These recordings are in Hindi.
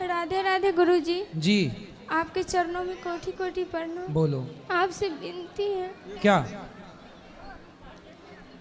राधे राधे गुरुजी। जी आपके चरणों में कोटि कोटि प्रणाम। बोलो। आपसे विनती है क्या?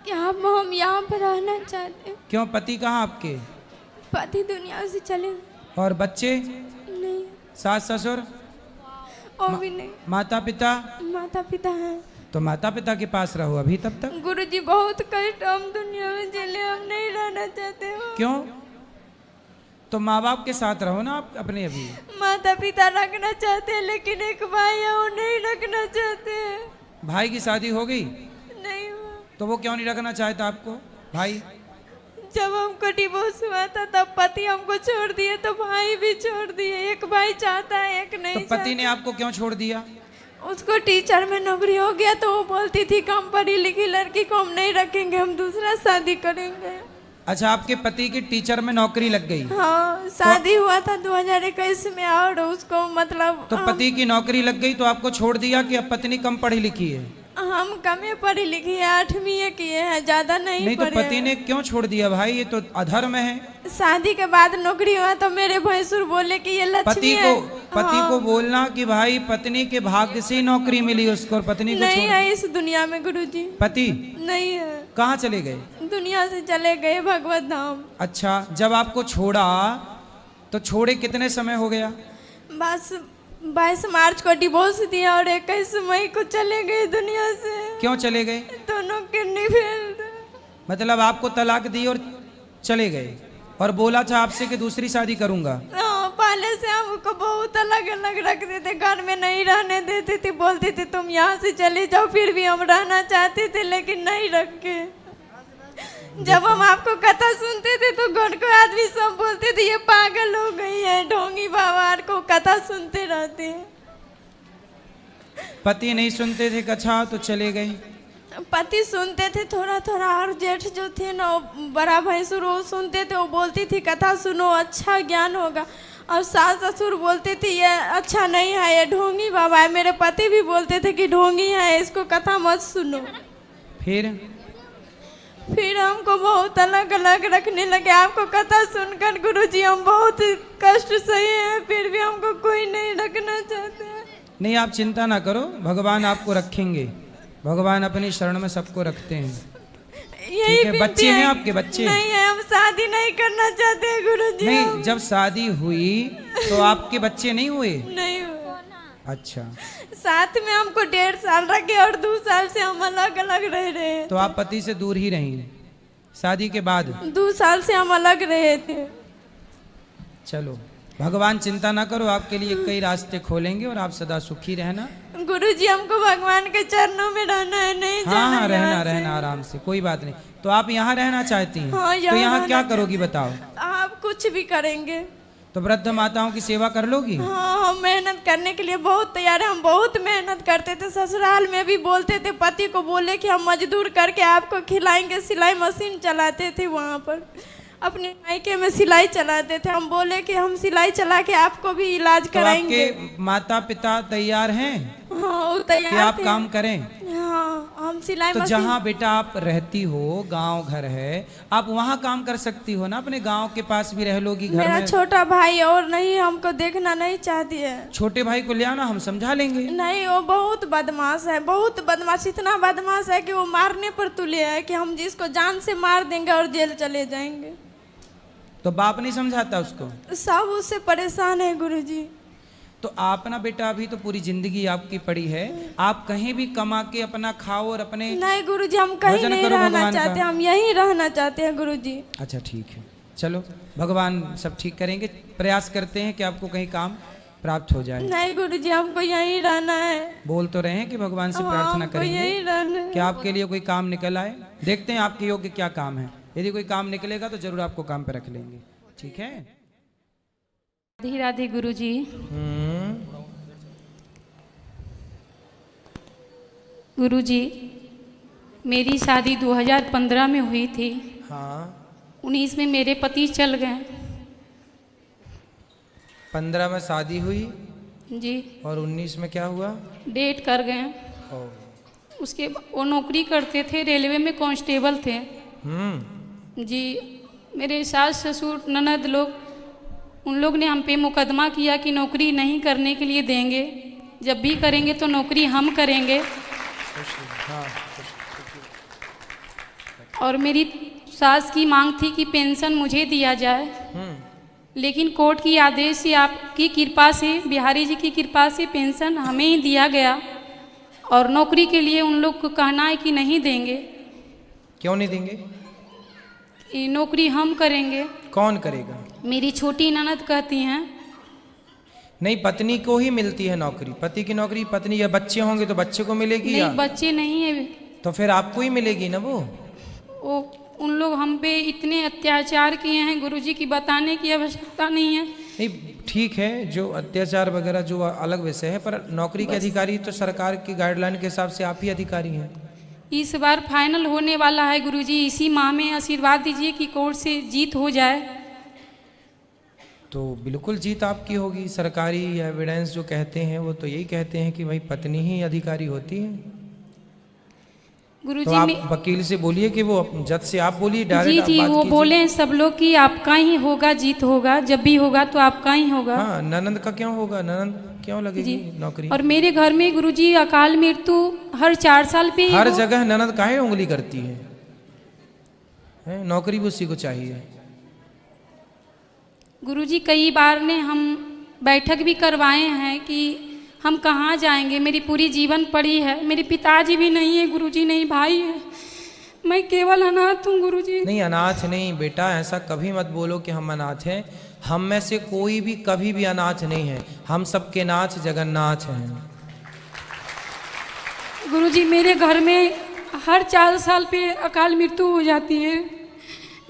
कि हम यहाँ पर रहना चाहते हैं। क्यों, पति कहाँ आपके? पति दुनिया से चले गए। और बच्चे? नहीं, सास ससुर? और भी नहीं। माता पिता? माता पिता हैं। तो माता पिता के पास रहो अभी तब तक। गुरुजी बहुत कष्ट हम दुनिया में झेले, हम नहीं रहना चाहते हो। क्यों? तो माँ बाप के साथ रहो ना आप अपने अभी। माता पिता रखना चाहते हैं लेकिन एक भाई है वो नहीं रखना चाहते हैं। भाई की शादी हो गई? नहीं हुआ। तो वो क्यों नहीं रखना चाहता आपको भाई? जब हमको डिवोर्स हुआ था तब पति हमको छोड़ दिए तो भाई भी छोड़ दिए। एक भाई चाहता है एक नहीं तो चाहता। पति ने आपको क्यों छोड़ दिया? उसको टीचर में नौकरी हो गया तो वो बोलती थी कम पढ़ी लिखी लड़की को हम नहीं रखेंगे, हम दूसरा शादी करेंगे। अच्छा, आपके पति की टीचर में नौकरी लग गई? हाँ, शादी हुआ था 2021 में और उसको मतलब तो पति की नौकरी लग गई तो आपको छोड़ दिया कि अब पत्नी कम पढ़ी लिखी है? हम कमे पढ़ी लिखी है, 8वीं किए हैं, ज्यादा नहीं तो पढ़े पति ने क्यों छोड़ दिया भाई? ये तो अधर्म है। शादी के बाद नौकरी हुआ तो मेरे भैंसुर बोले कि ये लक्ष्मी है। पति को बोलना कि भाई पत्नी के भाग्य से नौकरी मिली उसको और पत्नी को नहीं है इस दुनिया में गुरुजी। पति नहीं है। कहाँ चले गए? दुनिया से चले गए भगवत धाम। अच्छा, जब आपको छोड़ा तो छोड़े कितने समय हो गया? बस 22 मार्च को डिवोर्स दिया और 21 मई को चले गए दुनिया से। क्यों चले गए? दोनों किडनी फेल। मतलब आपको तलाक दी और चले गए और बोला था आपसे कि दूसरी शादी करूंगा? पहले से हमको बहुत अलग अलग रखते थे, घर में नहीं रहने देते थे, बोलते थे तुम यहाँ से चले जाओ। फिर भी हम रहना चाहते थे लेकिन नहीं रखे। जब हम आपको कथा सुनते थे तो घर को आदमी सब बोलते थे ये पागल हो गई है, ढोंगी बाबा को कथा सुनते रहते हैं। पति नहीं सुनते थे कथा तो चले गए? पति सुनते थे थोड़ा थोड़ा, और जेठ जो थे ना बड़ा भैंसुर वो सुनते थे, वो बोलती थी कथा सुनो अच्छा ज्ञान होगा। और सास ससुर बोलते थे ये अच्छा नहीं है, ये ढोंगी बाबा है। मेरे पति भी बोलते थे कि ढोंगी है, इसको कथा मत सुनो। फिर हमको बहुत अलग अलग रखने लगे। आपको कथा सुनकर गुरुजी हम बहुत कष्ट सहे हैं, फिर भी हमको कोई नहीं रखना चाहते। नहीं, आप चिंता ना करो, भगवान आपको रखेंगे। भगवान अपनी शरण में सबको रखते हैं। यही ठीक है, बच्चे हैं आपके? बच्चे नहीं है, हम शादी नहीं करना चाहते हैं गुरुजी। नहीं, जब शादी हुई तो आपके बच्चे नहीं हुए? नहीं हुए। अच्छा, साथ में हमको 1.5 साल रखे और 2 साल से हम अलग अलग रह रहे हैं। तो आप पति से दूर ही रही शादी के बाद? 2 साल से हम अलग रहे थे। चलो, भगवान चिंता ना करो, आपके लिए कई रास्ते खोलेंगे और आप सदा सुखी रहना। गुरुजी हमको भगवान के चरणों में रहना है, नहीं जाना। हाँ, रहना आराम से, कोई बात नहीं। तो आप यहाँ रहना चाहती हैं? हाँ, तो यहाँ क्या करोगी बताओ? आप कुछ भी करेंगे तो वृद्ध माताओं की सेवा कर लोगी? हाँ, हम मेहनत करने के लिए बहुत तैयार हैं। हम बहुत मेहनत करते थे, ससुराल में भी बोलते थे, पति को बोले कि हम मजदूर करके आपको खिलाएंगे। सिलाई मशीन चलाते थे वहाँ पर, अपने मायके में सिलाई चलाते थे। हम बोले कि हम सिलाई चला के आपको भी इलाज कराएंगे। तो आपके माता पिता तैयार हैं? हाँ, वो तैयार कि आप थे। काम करें? हाँ, हम सिलाई तो मशीन। जहाँ बेटा आप रहती हो, गांव घर है, आप वहाँ काम कर सकती हो ना, अपने गांव के पास भी रह लोगी घर मेरा में। छोटा भाई और नहीं हमको देखना नहीं चाहती है। छोटे भाई को ले आना, हम समझा लेंगे। नहीं, वो बहुत बदमाश है, बहुत बदमाश। इतना बदमाश है कि वो मारने पर तुले है कि हम जिसको जान से मार देंगे और जेल चले जाएंगे। तो बाप नहीं समझाता उसको? सब उससे परेशान है गुरुजी। तो आप ना बेटा, अभी तो पूरी जिंदगी आपकी पड़ी है, आप कहीं भी कमा के अपना खाओ और अपने। नहीं गुरुजी, हम कहीं भजन नहीं करो रहना भगवान चाहते, का। हम यहीं रहना चाहते हैं गुरुजी। अच्छा ठीक है, चलो भगवान सब ठीक करेंगे। प्रयास करते हैं कि आपको कहीं काम प्राप्त हो जाए। नहीं गुरुजी, हमको यहीं रहना है। बोल तो रहे हैं कि भगवान से हाँ, प्रार्थना हमको करेंगे यहीं रहना है। कि आपके लिए कोई काम निकल आए। देखते हैं आपके योग्य क्या काम है। यदि कोई काम निकलेगा तो जरूर आपको काम पे रख लेंगे, ठीक है? राधे राधे गुरुजी। गुरुजी, मेरी शादी 2015 में हुई थी। हाँ, 19 में मेरे पति चल गए। 15 में शादी हुई जी। और 19 में क्या हुआ? डेट कर गए। उसके वो नौकरी करते थे, रेलवे में कांस्टेबल थे। जी। मेरे सास ससुर ननद लोग उन लोग ने हम पे मुकदमा किया कि नौकरी नहीं करने के लिए देंगे, जब भी करेंगे तो नौकरी हम करेंगे। और मेरी सास की मांग थी कि पेंशन मुझे दिया जाए, लेकिन कोर्ट की आदेश से, आपकी कृपा से, बिहारी जी की कृपा से पेंशन हमें ही दिया गया। और नौकरी के लिए उन लोग को कहना है कि नहीं देंगे। क्यों नहीं देंगे? ये नौकरी हम करेंगे। कौन करेगा? मेरी छोटी ननद कहती हैं। नहीं, पत्नी को ही मिलती है नौकरी, पति की नौकरी पत्नी, या बच्चे होंगे तो बच्चे को मिलेगी? नहीं, या बच्चे नहीं है। तो फिर आपको ही मिलेगी ना वो। उन लोग हम पे इतने अत्याचार किए हैं गुरुजी की बताने की आवश्यकता नहीं है। नहीं, ठीक है, जो अत्याचार वगैरह जो अलग विषय है, पर नौकरी के अधिकारी तो सरकार की गाइडलाइन के हिसाब से आप ही अधिकारी हैं। इस बार फाइनल होने वाला है गुरुजी, इसी माह में आशीर्वाद दीजिए कि कोर्ट से जीत हो जाए। तो बिल्कुल जीत आपकी होगी। सरकारी एविडेंस जो कहते हैं वो तो यही कहते हैं कि भाई पत्नी ही अधिकारी होती है। गुरुजी तो आप वकील से बोलिए कि वो जज से आप बोलिए डायरेक्ट। जी वो बोले हैं सब लोग कि आपका ही होगा, जीत होगा, जब भी होगा तो आपका ही होगा। हाँ, ननंद का क्यों होगा? ननंद क्यों लगेगी नौकरी? और मेरे घर में गुरुजी अकाल मृत्यु हर 4 साल पे हर जगह ननंद काहे उंगली करती है? नौकरी भी उसी को चाहिए। गुरुजी कई बार ने हम बैठक भी करवाए हैं कि हम कहाँ जाएंगे, मेरी पूरी जीवन पड़ी है, मेरे पिताजी भी नहीं है गुरुजी, नहीं भाई है, मैं केवल अनाथ हूँ गुरुजी। नहीं, अनाथ नहीं बेटा, ऐसा कभी मत बोलो कि हम अनाथ हैं। हम में से कोई भी कभी भी अनाथ नहीं है, हम सबके नाथ जगन्नाथ हैं। गुरुजी मेरे घर में हर 4 साल पे अकाल मृत्यु हो जाती है।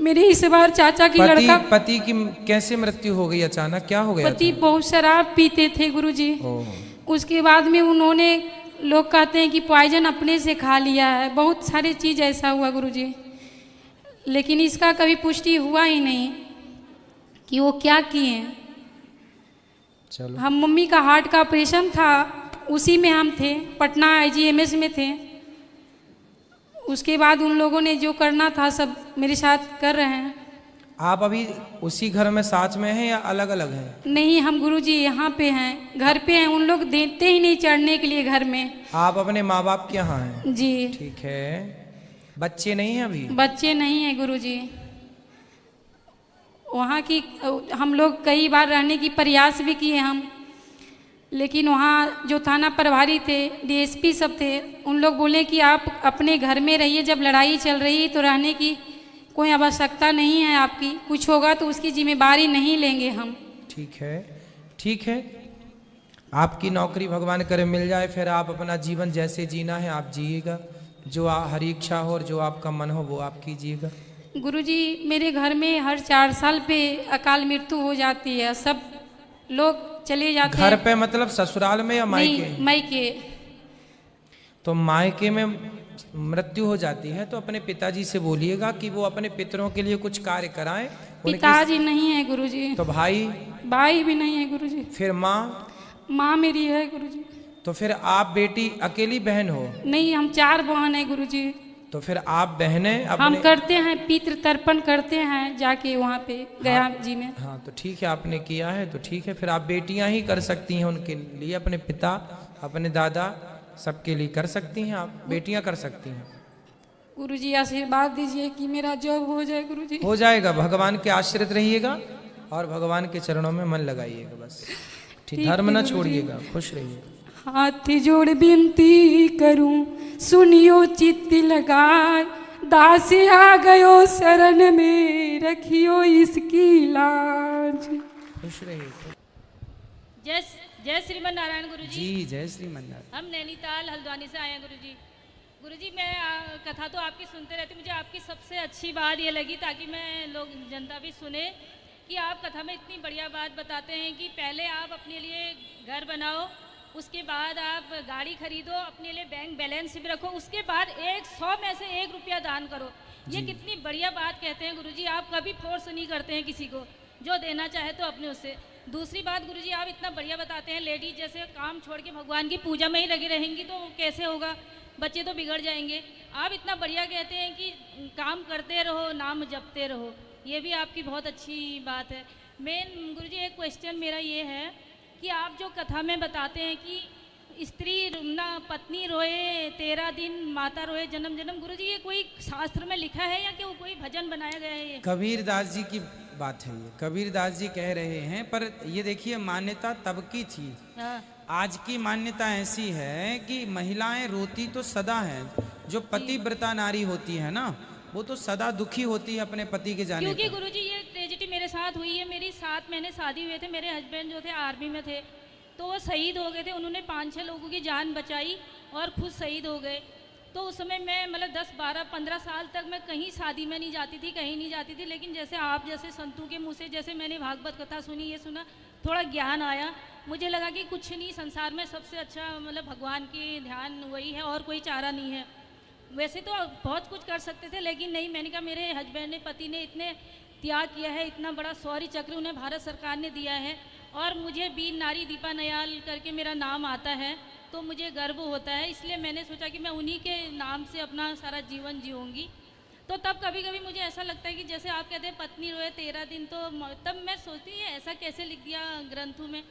मेरे इस बार चाचा की लड़का पति की कैसे मृत्यु हो गई अचानक? क्या हो गया? पति बहुत शराब पीते थे गुरुजी। उसके बाद में उन्होंने, लोग कहते हैं कि पॉइजन अपने से खा लिया है, बहुत सारी चीज़ ऐसा हुआ गुरुजी, लेकिन इसका कभी पुष्टि हुआ ही नहीं कि वो क्या किए। चलो, हम मम्मी का हार्ट का ऑपरेशन था, उसी में हम थे, पटना IGMS में थे। उसके बाद उन लोगों ने जो करना था सब मेरे साथ कर रहे हैं। आप अभी उसी घर में साथ में हैं या अलग अलग हैं? नहीं, हम गुरुजी यहाँ पे हैं, घर पे हैं। उन लोग देते ही नहीं चढ़ने के लिए घर में। आप अपने माँ बाप के यहाँ हैं? जी। ठीक है। बच्चे नहीं हैं अभी? बच्चे नहीं हैं गुरुजी। वहाँ की हम लोग कई बार रहने की प्रयास भी किए हम, लेकिन वहाँ जो थाना प्रभारी थे, DSP सब थे, उन लोग बोले कि आप अपने घर में रहिए, जब लड़ाई चल रही है तो रहने की कोई आवश्यकता नहीं है आपकी, कुछ होगा तो उसकी जिम्मेदारी नहीं लेंगे हम। ठीक है, ठीक है, आपकी नौकरी भगवान करे मिल जाए, फिर आप अपना जीवन जैसे जीना है आप जिएगा, जो हरी इच्छा हो और जो आपका मन हो वो आप कीजिएगा। गुरुजी मेरे घर में हर 4 साल पे अकाल मृत्यु हो जाती है, सब लोग चले जाते हैं। घर पे मतलब ससुराल में या मायके? मायके। तो मायके में मृत्यु हो जाती है तो अपने पिताजी से बोलिएगा कि वो अपने पितरों के लिए कुछ कार्य कराएं। पिताजी नहीं है गुरुजी। तो भाई? भाई भी नहीं है गुरुजी। फिर माँ? माँ मेरी है गुरुजी। तो फिर आप बेटी अकेली बहन हो? नहीं, हम 4 बहन है गुरुजी। तो फिर आप बहनें हम करते हैं, पितृ तर्पण करते हैं जाके वहाँ पे गया जी में। हाँ, तो ठीक है, आपने किया है तो ठीक है, फिर आप बेटियां ही कर सकती हैं उनके लिए, अपने पिता, अपने दादा, सबके लिए कर सकती हैं, आप बेटियां कर सकती हैं। गुरुजी आशीर्वाद दीजिए कि मेरा जॉब हो जाए गुरुजी। हो जाएगा, भगवान के आश्रित रहिएगा और भगवान के चरणों में मन लगाइएगा बस। ठीक, धर्म न छोड़िएगा, खुश रहिए। हाथ जोड़ विनती करूं, सुनियो चित्त लगाए, दास आ गयो शरण में, रखियो इसकी लाज। खुश रहिए। जय श्रीमन नारायण गुरुजी। जी, जय श्रीमन नारायण। हम नैनीताल हल्द्वानी से आए हैं गुरुजी। गुरुजी मैं कथा तो आपकी सुनते रहती, मुझे आपकी सबसे अच्छी बात ये लगी, ताकि मैं लोग जनता भी सुने, कि आप कथा में इतनी बढ़िया बात बताते हैं कि पहले आप अपने लिए घर बनाओ, उसके बाद आप गाड़ी खरीदो, अपने लिए बैंक बैलेंस भी रखो, उसके बाद 100 में से 1 रुपया दान करो। ये कितनी बढ़िया बात कहते हैं गुरुजी। आप कभी फोर्स नहीं करते हैं किसी को, जो देना चाहे तो अपने उससे। दूसरी बात गुरुजी, आप इतना बढ़िया बताते हैं, लेडीज जैसे काम छोड़ के भगवान की पूजा में ही लगी रहेंगी तो कैसे होगा, बच्चे तो बिगड़ जाएंगे। आप इतना बढ़िया कहते हैं कि काम करते रहो, नाम जपते रहो, ये भी आपकी बहुत अच्छी बात है। मेन गुरुजी एक क्वेश्चन मेरा ये है कि आप जो कथा में बताते हैं कि स्त्री ना पत्नी रोए 13 दिन, माता रोए जन्म जन्म, गुरुजी ये कोई शास्त्र में लिखा है या कि वो कोई भजन बनाया गया है? ये कबीर दास जी की बात है, ये कबीर दास जी कह रहे हैं। पर ये देखिए मान्यता तब की थी, हाँ, आज की मान्यता ऐसी है कि महिलाएं रोती तो सदा हैं, जो पतिव्रता नारी होती है ना वो तो सदा दुखी होती है अपने पति के जाने क्योंकि पर। गुरुजी ये ट्रेजिडी मेरे साथ हुई है। मेरी 7 महीने शादी हुए थे, मेरे हस्बैंड जो थे आर्मी में थे, तो वो शहीद हो गए थे। उन्होंने 5-6 लोगों की जान बचाई और खुद शहीद हो गए। तो उस समय मैं मतलब 10, 12, 15 साल तक मैं कहीं शादी में नहीं जाती थी, कहीं नहीं जाती थी। लेकिन जैसे आप जैसे संतों के मुँह से जैसे मैंने भागवत कथा सुनी, ये सुना, थोड़ा ज्ञान आया, मुझे लगा कि कुछ नहीं, संसार में सबसे अच्छा मतलब भगवान की ध्यान वही है और कोई चारा नहीं है। वैसे तो बहुत कुछ कर सकते थे, लेकिन नहीं, मैंने कहा मेरे हस्बैंड ने, पति ने इतने त्याग किया है, इतना बड़ा शौर्य चक्र उन्हें भारत सरकार ने दिया है और मुझे वीर नारी दीपा नयाल करके मेरा नाम आता है तो मुझे गर्व होता है। इसलिए मैंने सोचा कि मैं उन्हीं के नाम से अपना सारा जीवन जीऊँगी। तो तब कभी कभी मुझे ऐसा लगता है कि जैसे आप कहते हैं पत्नी रोए 13 दिन, तो तब मैं सोचती हूँ ऐसा कैसे लिख दिया ग्रंथों में?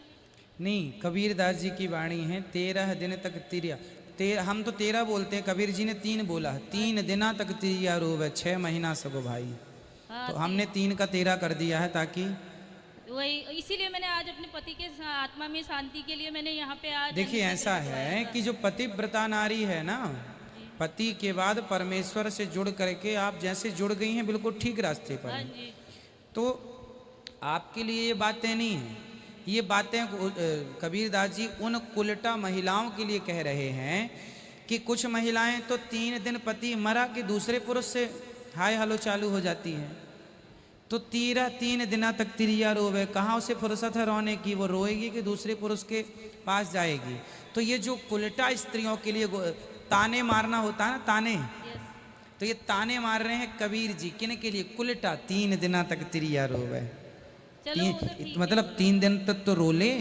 नहीं, कबीर दास जी की वाणी है 13 दिन तक तिरिया, हम तो 13 बोलते हैं, कबीर जी ने 3 बोला, 3 दिना तक तिरिया रोवे 6 महीना सब भाई। हाँ, तो हमने 3 का 13 कर दिया है ताकि वही, इसीलिए मैंने आज अपने पति के आत्मा में शांति के लिए मैंने यहाँ पे आज देखिए ऐसा है कि जो पतिव्रता नारी है ना, पति के बाद परमेश्वर से जुड़ करके आप जैसे जुड़ गई हैं बिल्कुल ठीक रास्ते पर हाँ हैं। जी, तो आपके लिए ये बातें नहीं हैं, ये बातें कबीर दास जी उन कुलटा महिलाओं के लिए कह रहे हैं कि कुछ महिलाएं तो 3 दिन पति मरा कि दूसरे पुरुष से हाय हेलो चालू हो जाती हैं। तो 3 दिना तक तिरिया रोवे, कहाँ उसे फुर्सत है रोने की? वो रोएगी कि दूसरे पुरुष के पास जाएगी? तो ये जो कुलटा स्त्रियों के लिए ताने मारना होता है ना, ताने, यस, तो ये ताने मार रहे हैं कबीर जी किन के लिए? कुलटा 3 दिना तक तिरिया रोवे, चलो वो तो ठीक है। मतलब 3 दिन तक तो रो ले।